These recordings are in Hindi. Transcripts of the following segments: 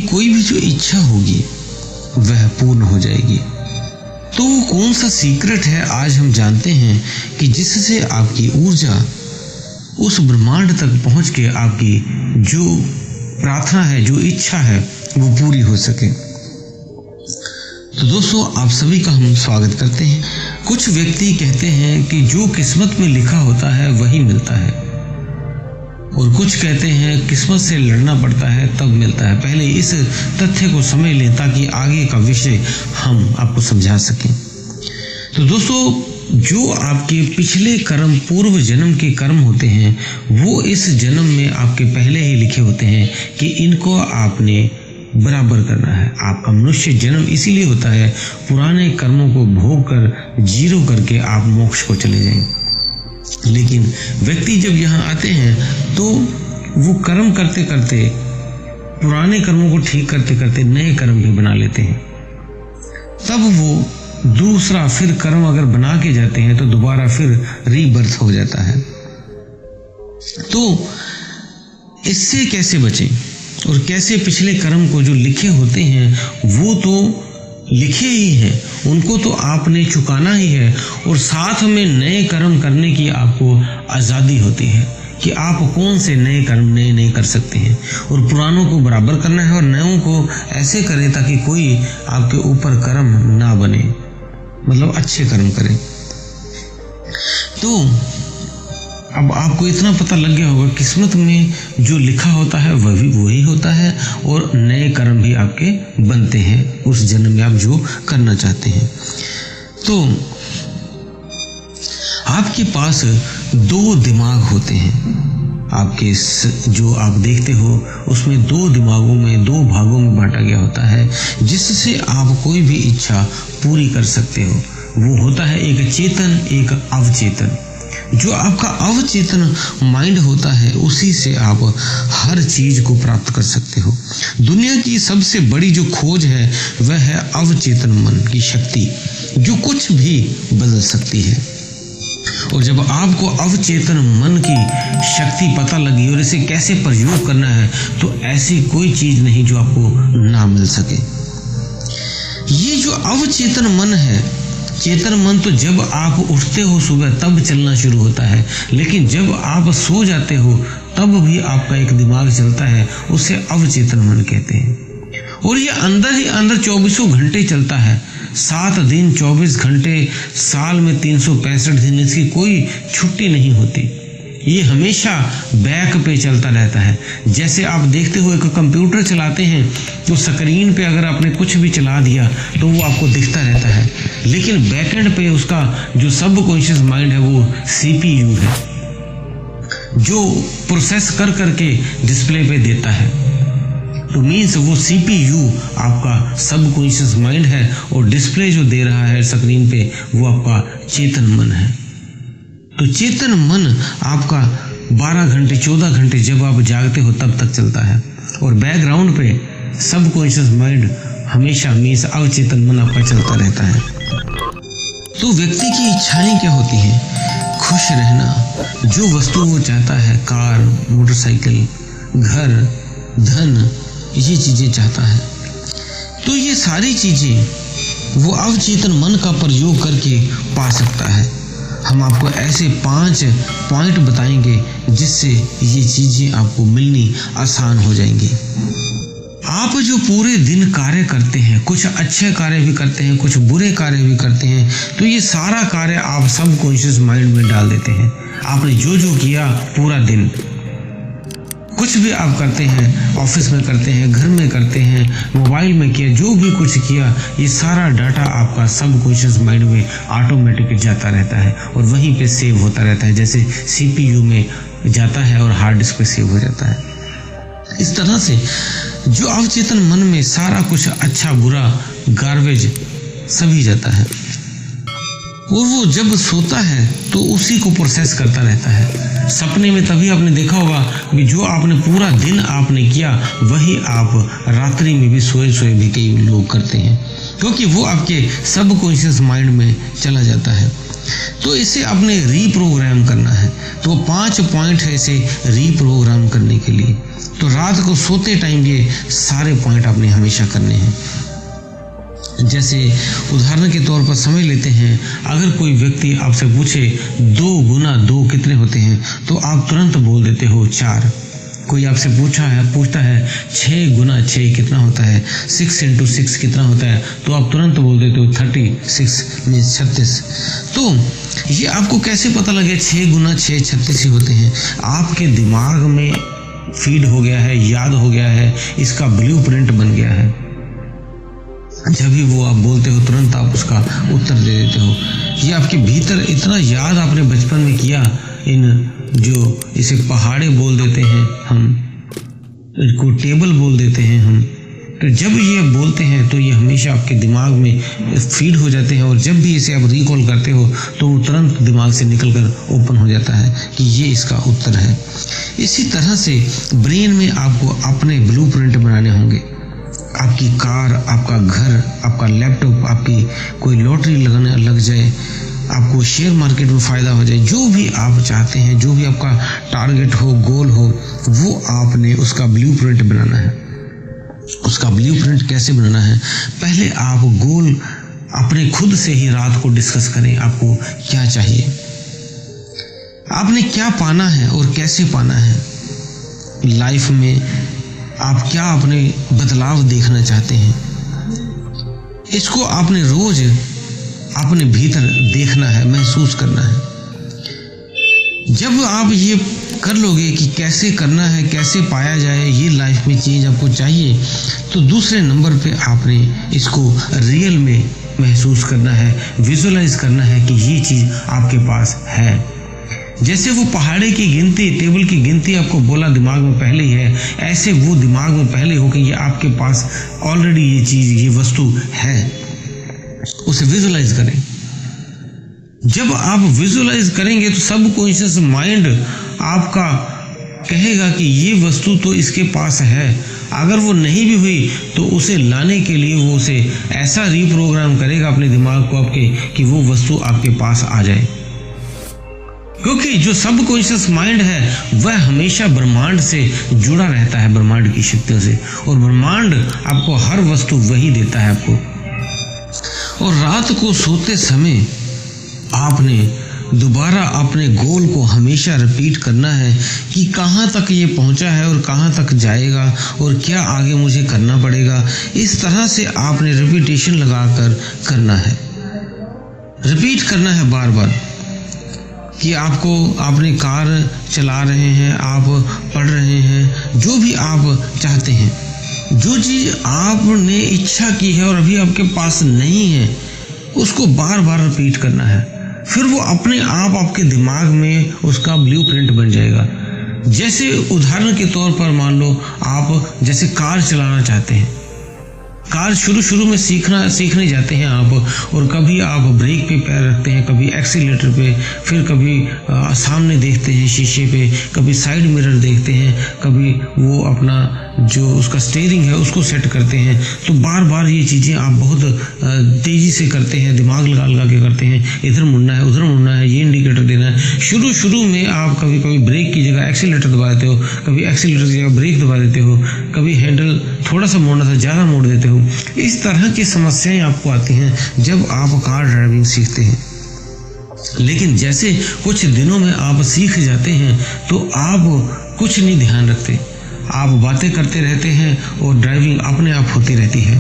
कोई भी जो इच्छा होगी वह पूर्ण हो जाएगी। तो वो कौन सा सीक्रेट है आज हम जानते हैं कि जिससे आपकी ऊर्जा उस ब्रह्मांड तक पहुंच के आपकी जो प्रार्थना है, जो इच्छा है, वो पूरी हो सके। तो दोस्तों, आप सभी का हम स्वागत करते हैं। कुछ व्यक्ति कहते हैं कि जो किस्मत में लिखा होता है वही मिलता है, और कुछ कहते हैं किस्मत से लड़ना पड़ता है तब मिलता है। पहले इस तथ्य को समझ लें ताकि आगे का विषय हम आपको समझा सकें। तो दोस्तों, जो आपके पिछले कर्म, पूर्व जन्म के कर्म होते हैं, वो इस जन्म में आपके पहले ही लिखे होते हैं कि इनको आपने बराबर करना है। आपका मनुष्य जन्म इसीलिए होता है पुराने कर्मों को भोग कर जीरो करके आप मोक्ष को चले जाएं। लेकिन व्यक्ति जब यहाँ आते हैं तो वो कर्म करते करते, पुराने कर्मों को ठीक करते करते नए कर्म भी बना लेते हैं। तब वो दूसरा फिर कर्म अगर बना के जाते हैं तो दोबारा फिर रीबर्थ हो जाता है। तो इससे कैसे बचें और कैसे पिछले कर्म को जो लिखे होते हैं वो तो लिखे ही हैं, उनको तो आपने चुकाना ही है, और साथ में नए कर्म करने की आपको आज़ादी होती है कि आप कौन से नए कर्म नए कर सकते हैं, और पुरानों को बराबर करना है और नयों को ऐसे करें ताकि कोई आपके ऊपर कर्म ना बने, मतलब अच्छे कर्म करें। तो अब आपको इतना पता लग गया होगा, किस्मत में जो लिखा होता है वही होता है, और नए कर्म भी आपके बनते हैं उस जन्म में आप जो करना चाहते हैं। तो आपके पास दो दिमाग होते हैं। आपके जो आप देखते हो उसमें दो दिमागों में, दो भागों में बांटा गया होता है, जिससे आप कोई भी इच्छा पूरी कर सकते हो। वो होता है एक चेतन, एक अवचेतन। जो आपका अवचेतन माइंड होता है उसी से आप हर चीज को प्राप्त कर सकते हो। दुनिया की सबसे बड़ी जो खोज है वह है अवचेतन मन की शक्ति, जो कुछ भी बदल सकती है। और जब आपको अवचेतन मन की शक्ति पता लगी और इसे कैसे प्रयोग करना है, तो ऐसी कोई चीज नहीं जो आपको ना मिल सके। ये जो अवचेतन मन है, चेतन मन तो जब आप उठते हो सुबह तब चलना शुरू होता है, लेकिन जब आप सो जाते हो तब भी आपका एक दिमाग चलता है, उसे अवचेतन मन कहते हैं। और ये अंदर ही अंदर 24 घंटे चलता है, 7 दिन 24 घंटे, साल में 365 दिन, इसकी कोई छुट्टी नहीं होती। ये हमेशा बैक पे चलता रहता है। जैसे आप देखते हो एक कंप्यूटर चलाते हैं तो स्क्रीन पे अगर आपने कुछ भी चला दिया तो वो आपको दिखता रहता है, लेकिन बैकएंड पे उसका जो सबकॉन्शियस माइंड है वो CPU है, जो प्रोसेस कर करके डिस्प्ले पे देता है। तो मीन्स वो CPU आपका सबकॉन्शियस माइंड है, और डिस्प्ले जो दे रहा है स्क्रीन पे वो आपका चेतन मन है। तो चेतन मन आपका 12 घंटे 14 घंटे जब आप जागते हो तब तक चलता है, और बैकग्राउंड पे सबकॉन्शियस माइंड हमेशा मीन्स अवचेतन मन आपका चलता रहता है। तो व्यक्ति की इच्छाएं क्या होती हैं? खुश रहना, जो वस्तु वो चाहता है, कार, मोटरसाइकिल, घर, धन, ये चीजें चाहता है। तो ये सारी चीजें वो अवचेतन मन का प्रयोग करके पा सकता है। हम आपको ऐसे 5 पॉइंट बताएंगे जिससे ये चीजें आपको मिलनी आसान हो जाएंगी। आप जो पूरे दिन कार्य करते हैं, कुछ अच्छे कार्य भी करते हैं, कुछ बुरे कार्य भी करते हैं, तो ये सारा कार्य आप सबकॉन्शियस माइंड में डाल देते हैं। आपने जो किया पूरा दिन, कुछ भी आप करते हैं, ऑफिस में करते हैं, घर में करते हैं, मोबाइल में किया, जो भी कुछ किया, ये सारा डाटा आपका सबकॉन्शियस माइंड में ऑटोमेटिक जाता रहता है और वहीं पे सेव होता रहता है, जैसे CPU में जाता है और हार्ड डिस्क पे सेव हो जाता है। इस तरह से जो अवचेतन मन में सारा कुछ अच्छा बुरा गार्बेज सभी जाता है, और वो जब सोता है तो उसी को प्रोसेस करता रहता है। सपने में तभी आपने देखा होगा कि जो आपने पूरा दिन आपने किया वही आप रात्रि में भी सोए भी कई लोग करते हैं। क्योंकि वो आपके सबकॉन्शियस माइंड में चला जाता है। तो इसे आपने रीप्रोग्राम करना है। तो 5 पॉइंट है इसे रीप्रोग्राम करने के लिए। तो रात को सोते टाइम ये सारे पॉइंट आपने हमेशा करने हैं। जैसे उदाहरण के तौर पर समझ लेते हैं, अगर कोई व्यक्ति आपसे पूछे 2 गुना 2 कितने होते हैं, तो आप तुरंत बोल देते हो 4। कोई आपसे पूछता है 6 गुना 6 कितना होता है, 6 इंटू 6 कितना होता है, तो आप तुरंत बोल देते हो 36 मीन्स 36। तो ये आपको कैसे पता लगे 6 गुना 6 36 ही होते हैं? आपके दिमाग में फीड हो गया है, याद हो गया है, इसका ब्लूप्रिंट बन गया है। जब भी वो आप बोलते हो तुरंत आप उसका उत्तर दे देते हो। ये आपके भीतर इतना याद आपने बचपन में किया। इन जो इसे पहाड़े बोल देते हैं हम, इसको टेबल बोल देते हैं हम। तो जब ये बोलते हैं तो ये हमेशा आपके दिमाग में फीड हो जाते हैं, और जब भी इसे आप रिकॉल करते हो तो वो तुरंत दिमाग से निकलकर ओपन हो जाता है कि ये इसका उत्तर है। इसी तरह से ब्रेन में आपको अपने ब्लूप्रिंट बनाने होंगे। आपकी कार, आपका घर, आपका लैपटॉप, आपकी कोई लॉटरी लगने लग जाए, आपको शेयर मार्केट में फ़ायदा हो जाए, जो भी आप चाहते हैं, जो भी आपका टारगेट हो, गोल हो, वो आपने उसका ब्लूप्रिंट बनाना है। उसका ब्लूप्रिंट कैसे बनाना है? पहले आप गोल अपने खुद से ही रात को डिस्कस करें। आपको क्या चाहिए, आपने क्या पाना है और कैसे पाना है लाइफ में, आप क्या अपने बदलाव देखना चाहते हैं, इसको आपने रोज अपने भीतर देखना है, महसूस करना है। जब आप ये कर लोगे कि कैसे करना है, कैसे पाया जाए, ये लाइफ में चेंज आपको चाहिए, तो दूसरे नंबर पे आपने इसको रियल में महसूस करना है, विजुअलाइज करना है कि ये चीज़ आपके पास है। जैसे वो पहाड़े की गिनती, टेबल की गिनती आपको बोला दिमाग में पहले ही है, ऐसे वो दिमाग में पहले हो कि ये आपके पास ऑलरेडी ये चीज़, ये वस्तु है। उसे विजुअलाइज करें। जब आप विजुअलाइज करेंगे तो सबकॉन्शियस माइंड आपका कहेगा कि ये वस्तु तो इसके पास है। अगर वो नहीं भी हुई तो उसे लाने के लिए वो उसे ऐसा रीप्रोग्राम करेगा अपने दिमाग को आपके कि वो वस्तु आपके पास आ जाए। क्योंकि जो सबकॉन्शियस माइंड है वह हमेशा ब्रह्मांड से जुड़ा रहता है, ब्रह्मांड की शक्तियों से, और ब्रह्मांड आपको हर वस्तु वही देता है आपको। और रात को सोते समय आपने दोबारा अपने गोल को हमेशा रिपीट करना है कि कहाँ तक ये पहुँचा है और कहाँ तक जाएगा और क्या आगे मुझे करना पड़ेगा। इस तरह से आपने रिपीटेशन लगाकर करना है, रिपीट करना है बार बार कि आपने कार चला रहे हैं, आप पढ़ रहे हैं, जो भी आप चाहते हैं, जो चीज़ आपने इच्छा की है और अभी आपके पास नहीं है, उसको बार बार रिपीट करना है। फिर वो अपने आप आपके दिमाग में उसका ब्लूप्रिंट बन जाएगा। जैसे उदाहरण के तौर पर मान लो आप जैसे कार चलाना चाहते हैं, कार शुरू में सीखने जाते हैं आप, और कभी आप ब्रेक पे पैर रखते हैं, कभी एक्सीलेटर पे, फिर कभी सामने देखते हैं शीशे पे, कभी साइड मिरर देखते हैं, कभी वो अपना जो उसका स्टीयरिंग है उसको सेट करते हैं। तो बार बार ये चीज़ें आप बहुत तेज़ी से करते हैं, दिमाग लगा के करते हैं, इधर मुड़ना है, उधर मुड़ना है, ये इंडिकेटर देना है। शुरू में आप कभी ब्रेक की जगह एक्सीलेटर दबा देते हो, कभी एक्सीलेटर की जगह ब्रेक दबा देते हो, कभी हैंडल थोड़ा सा मोड़ना था ज़्यादा मोड़ देते हो। इस तरह की समस्याएं आपको आती हैं जब आप कार ड्राइविंग सीखते हैं। लेकिन जैसे कुछ दिनों में आप सीख जाते हैं तो आप कुछ नहीं ध्यान रखते, आप बातें करते रहते हैं और ड्राइविंग अपने आप होती रहती है,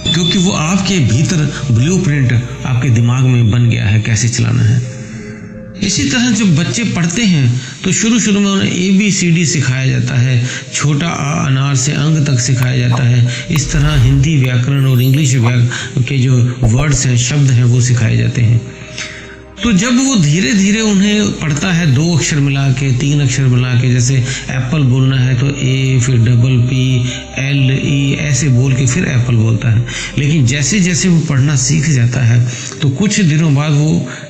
क्योंकि वो आपके भीतर ब्लूप्रिंट आपके दिमाग में बन गया है कैसे चलाना है। इसी तरह जब बच्चे पढ़ते हैं तो शुरू में उन्हें ABCD सिखाया जाता है, छोटा आ अनार से अंग तक सिखाया जाता है। इस तरह हिंदी व्याकरण और इंग्लिश के जो वर्ड्स हैं, शब्द हैं, वो सिखाए जाते हैं। तो जब वो धीरे धीरे उन्हें पढ़ता है 2 अक्षर मिला के, 3 अक्षर मिला के, जैसे एप्पल बोलना है तो A, फिर PPLE ऐसे बोल के फिर एप्पल बोलता है। लेकिन जैसे जैसे वो पढ़ना सीख जाता है तो कुछ दिनों बाद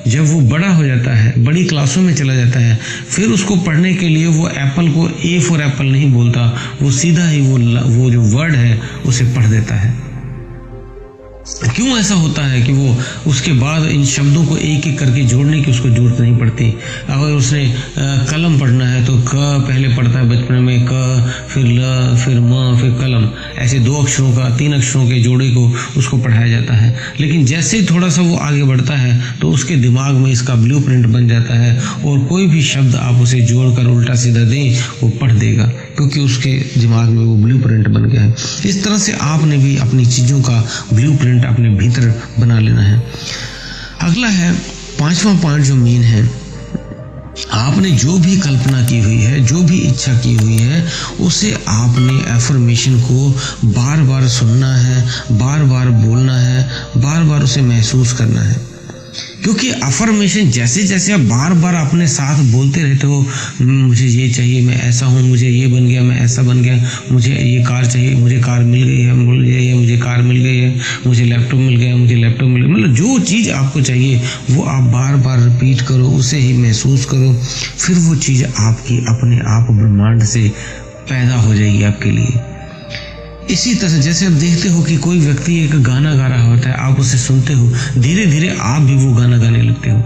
जब वो बड़ा हो जाता है, बड़ी क्लासों में चला जाता है, फिर उसको पढ़ने के लिए वो एप्पल को A फॉर एप्पल नहीं बोलता, वो सीधा ही वो जो वर्ड है उसे पढ़ देता है। क्यों ऐसा होता है कि वो उसके बाद इन शब्दों को एक एक करके जोड़ने की उसको जरूरत नहीं पड़ती। अगर उसने कलम पढ़ना है तो क पहले पढ़ता है बचपन में, क फिर ल फिर म फिर कलम, ऐसे 2 अक्षरों का 3 अक्षरों के जोड़े को उसको पढ़ाया जाता है। लेकिन जैसे ही थोड़ा सा वो आगे बढ़ता है तो उसके दिमाग में इसका ब्लूप्रिंट बन जाता है और कोई भी शब्द आप उसे जोड़कर उल्टा सीधा दें वो पढ़ देगा, क्योंकि उसके दिमाग में वो ब्लूप्रिंट बन गया है। इस तरह से आपने भी अपनी चीज़ों का ब्लूप्रिंट अपने भीतर बना लेना है। अगला है 5वां पॉइंट जो मेन है, आपने जो भी कल्पना की हुई है, जो भी इच्छा की हुई है, उसे आपने एफर्मेशन को बार बार सुनना है, बार बार बोलना है, बार बार उसे महसूस करना है। क्योंकि अफर्मेशन जैसे जैसे आप बार बार अपने साथ बोलते रहते हो, मुझे ये चाहिए, मैं ऐसा हूँ, मुझे ये बन गया, मैं ऐसा बन गया, मुझे ये कार चाहिए, मुझे कार मिल गई है, मुझे कार मिल गई है, मुझे लैपटॉप मिल गया, मुझे लैपटॉप मिल गया, मतलब जो चीज़ आपको चाहिए वो आप बार बार रिपीट करो, उसे ही महसूस करो, फिर वो चीज़ आपकी अपने आप ब्रह्मांड से पैदा हो जाएगी आपके लिए। इसी तरह जैसे आप देखते हो कि कोई व्यक्ति एक गाना गा रहा होता है, आप उसे सुनते हो, धीरे धीरे आप भी वो गाना गाने लगते हो।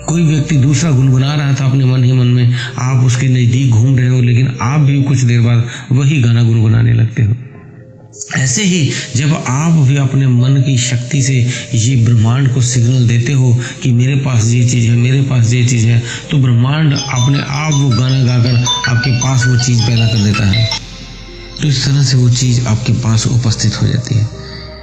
कोई व्यक्ति दूसरा गुनगुना रहा था अपने मन ही मन में, आप उसके नज़दीक घूम रहे हो, लेकिन आप भी कुछ देर बाद वही गाना गुनगुनाने लगते हो। ऐसे ही जब आप भी अपने मन की शक्ति से ये ब्रह्मांड को सिग्नल देते हो कि मेरे पास ये चीज़ है, मेरे पास ये चीज़ है, तो ब्रह्मांड अपने आप वो गाना गाकर आपके पास वो चीज़ पैदा कर देता है। तो इस तरह से वो चीज़ आपके पास उपस्थित हो जाती है।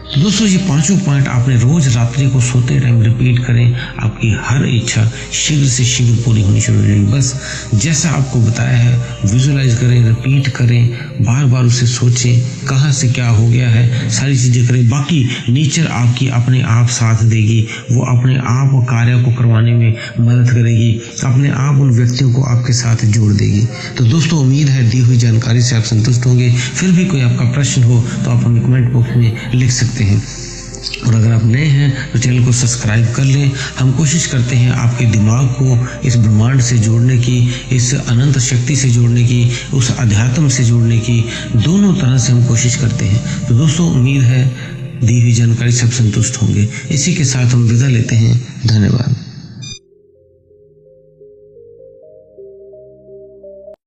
तो दोस्तों ये 5 पॉइंट आपने रोज रात्रि को सोते टाइम रिपीट करें, आपकी हर इच्छा शीघ्र से शीघ्र पूरी होनी शुरू हो जाएगी। बस जैसा आपको बताया है विजुअलाइज करें, रिपीट करें, बार बार उसे सोचें कहाँ से क्या हो गया है, सारी चीज़ें करें। बाकी नेचर आपकी अपने आप साथ देगी, वो अपने आप कार्य को करवाने में मदद करेगी, अपने आप उन व्यक्तियों को आपके साथ जोड़ देगी। तो दोस्तों उम्मीद है दी हुई जानकारी से आप संतुष्ट होंगे। फिर भी कोई आपका प्रश्न हो तो आप हमें कमेंट बॉक्स में लिख सकते हैं। और अगर आप नए हैं तो चैनल को सब्सक्राइब कर लें। हम कोशिश करते हैं आपके दिमाग को इस ब्रह्मांड से जोड़ने की, इस अनंत शक्ति से जोड़ने की, उस अध्यात्म से जोड़ने की, दोनों तरह से हम कोशिश करते हैं। तो दोस्तों उम्मीद है दी हुई जानकारी सब संतुष्ट होंगे। इसी के साथ हम विदा लेते हैं। धन्यवाद।